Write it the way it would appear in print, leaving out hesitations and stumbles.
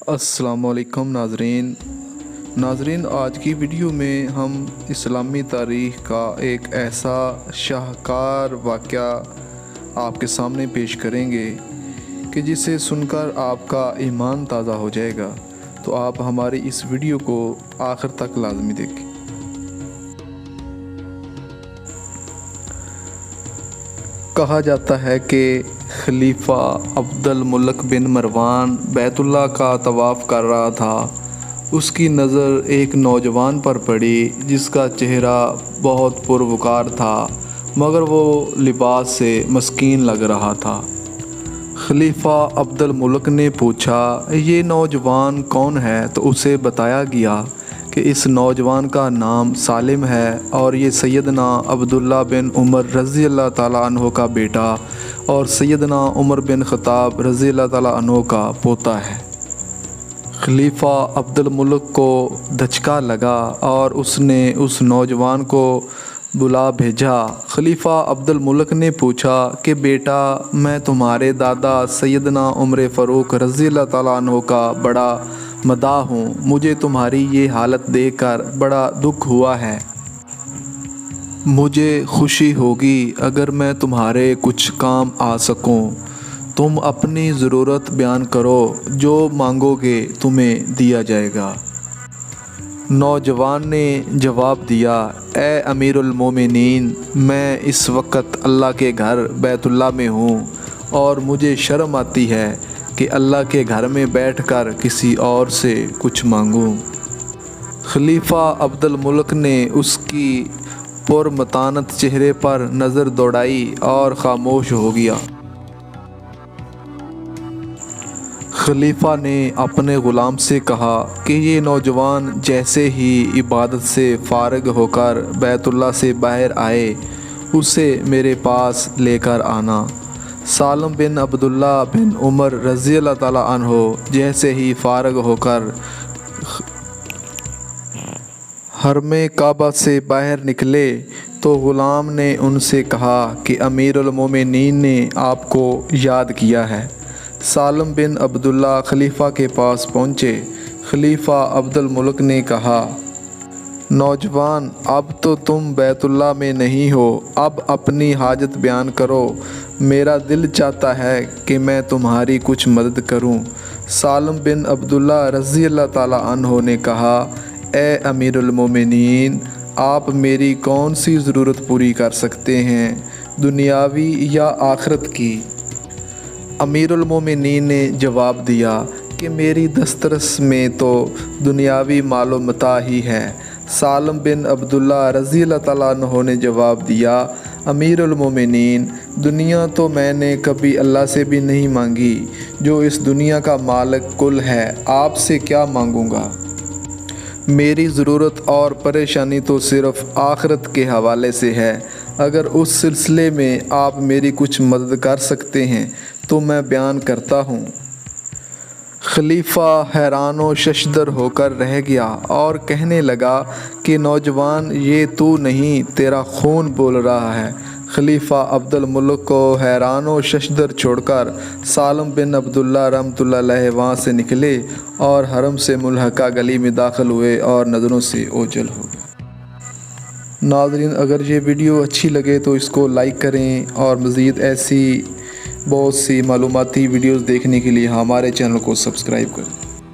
अस्सलाम वालेकुम नाज़रीन, आज की वीडियो में हम इस्लामी तारीख़ का एक ऐसा शाहकार वाक़या आपके सामने पेश करेंगे कि जिसे सुनकर आपका ईमान ताज़ा हो जाएगा। तो आप हमारी इस वीडियो को आखिर तक लाजमी देखें। कहा जाता है कि खलीफा अब्दुल मुल्क बिन मरवान बैतुल्लाह का तवाफ़ कर रहा था। उसकी नज़र एक नौजवान पर पड़ी जिसका चेहरा बहुत पुरवकार था, मगर वो लिबास से मस्कीन लग रहा था। खलीफा अब्दुल मुल्क ने पूछा, ये नौजवान कौन है? तो उसे बताया गया कि इस नौजवान का नाम सालिम है और ये सैयदना अब्दुल्ला बिन उमर रज़ी अल्लाह ताला अन्हो का बेटा और सैयदना उमर बिन ख़त्ताब रज़ी अल्लाह ताला अन्हो का पोता है। खलीफा अब्दुल मुल्क को धचका लगा और उसने उस नौजवान को बुला भेजा। खलीफा अब्दुल मुल्क ने पूछा कि बेटा, मैं तुम्हारे दादा सैयदना उमर फ़ारूक रज़ी अल्लाह ताला अन्हो का बड़ा मदाह हूँ। मुझे तुम्हारी ये हालत देखकर बड़ा दुख हुआ है। मुझे खुशी होगी अगर मैं तुम्हारे कुछ काम आ सकूँ। तुम अपनी ज़रूरत बयान करो, जो मांगोगे तुम्हें दिया जाएगा। नौजवान ने जवाब दिया, ए अमीरुल मोमिनीन, मैं इस वक्त अल्लाह के घर बैतुल्लाह में हूँ और मुझे शर्म आती है कि अल्लाह के घर में बैठकर किसी और से कुछ मांगूं। खलीफा अब्दुल मुल्क ने उसकी पुरमतानत चेहरे पर नज़र दौड़ाई और ख़ामोश हो गया। खलीफा ने अपने ग़ुलाम से कहा कि ये नौजवान जैसे ही इबादत से फ़ारिग होकर बैतुल्लाह से बाहर आए, उसे मेरे पास लेकर आना। सालिम बिन अब्दुल्ला बिन उमर रज़ी अल्लाह ताला अन्हो जैसे ही फ़ारिग होकर हरमे काबा से बाहर निकले तो ग़ुलाम ने उनसे कहा कि अमीरुल मोमिनीन ने आपको याद किया है। सालिम बिन अब्दुल्ला खलीफा के पास पहुँचे। खलीफा अब्दुल मुल्क ने कहा, नौजवान, अब तो तुम बैतुल्लाह में नहीं हो, अब अपनी हाजत बयान करो। मेरा दिल चाहता है कि मैं तुम्हारी कुछ मदद करूं। सालिम बिन अब्दुल्ला रज़ी अल्लाह ताला अन्हो ने कहा, ए अमीरुल मोमिनीन, आप मेरी कौन सी ज़रूरत पूरी कर सकते हैं, दुनियावी या आखिरत की? अमीरुल मोमिनीन ने जवाब दिया कि मेरी दस्तरस में तो दुनियावी मालो मता ही है। सालिम बिन अब्दुल्ला रज़ी अल्लाह ताला अन्हो ने जवाब दिया, अमीरुल मोमिनीन, दुनिया तो मैंने कभी अल्लाह से भी नहीं मांगी, जो इस दुनिया का मालिक कुल है। आपसे क्या मांगूंगा? मेरी ज़रूरत और परेशानी तो सिर्फ़ आखिरत के हवाले से है। अगर उस सिलसिले में आप मेरी कुछ मदद कर सकते हैं तो मैं बयान करता हूँ। खलीफा हैरान व शशदर होकर रह गया और कहने लगा कि नौजवान, ये तू नहीं, तेरा खून बोल रहा है। खलीफा अब्दुल मुल्क को हैरान व शशदर छोड़कर सालिम बिन अब्दुल्ला रहमतुल्लाह अलैह वहाँ से निकले और हरम से मुल्हका गली में दाखिल हुए और नज़रों से ओझल हो गए। नाज़रीन, अगर ये वीडियो अच्छी लगे तो इसको लाइक करें और मज़ीद ऐसी बहुत सी मालूमाती वीडियोज़ देखने के लिए हमारे चैनल को सब्सक्राइब करें।